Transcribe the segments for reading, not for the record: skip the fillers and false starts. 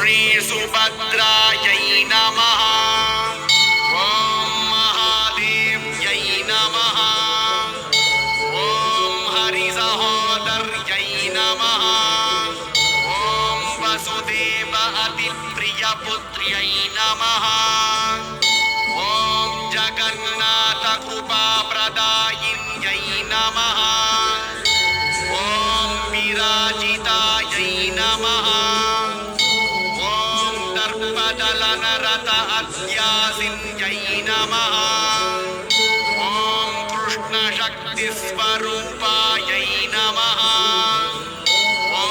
श्रीसुभद्रायै नमः। ॐ महादेव्यै नमः। ॐ हरिसहोदर्यै नमः। ॐ वसुदेव अतिप्रियपुत्र्यै नमः। ॐ जगन्नाथ कृपाप्रदायिन्यै नमः। ॐ विराजितायै नमः। ॐ दर्पदलनरत अध्यासिन्यै नमः। ॐ कृष्णशक्तिस्वरूपायै नमः। ॐ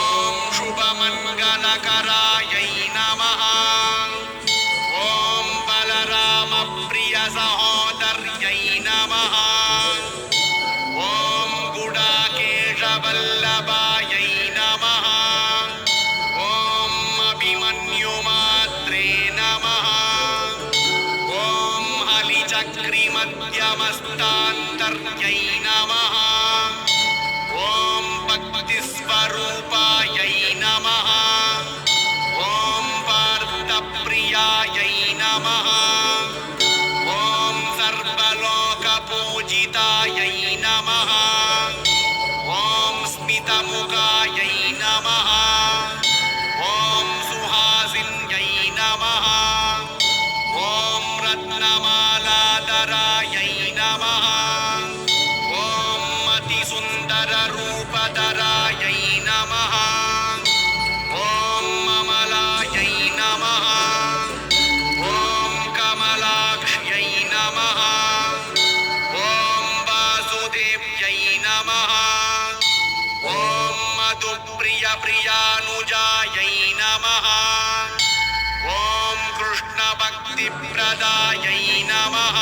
शुभमङ्गलकरायै नमः। ॐ बलरामप्रियसहोदर्यै नमः। ॐ गुडाकेशवल्लभायै नमः। ॐ अभिमन्युमात्रे नमः। ॐ हलिचक्रिमध्यमस्तान्तर्यै नमः। ॐ भक्तिस्वरूपायै नमः। ॐ पार्थप्रियायै नमः। ॐ सर्वलोकपूजितायै नमः। ॐ स्मितमुखायै नमः। ॐ सुहासिन्यै नमः। ॐ रत्नमालाधरायै नमः। ॐ अतिसुन्दररूपधरायै नमः। ॐ ममलायै नमः। ॐ कमलाक्ष्यै नमः। ॐ वासुदेव्यै नमः। ॐ मधुप्रियप्रियानुजायै नमः। ॐ कृष्णभक्तिप्रदायै नमः।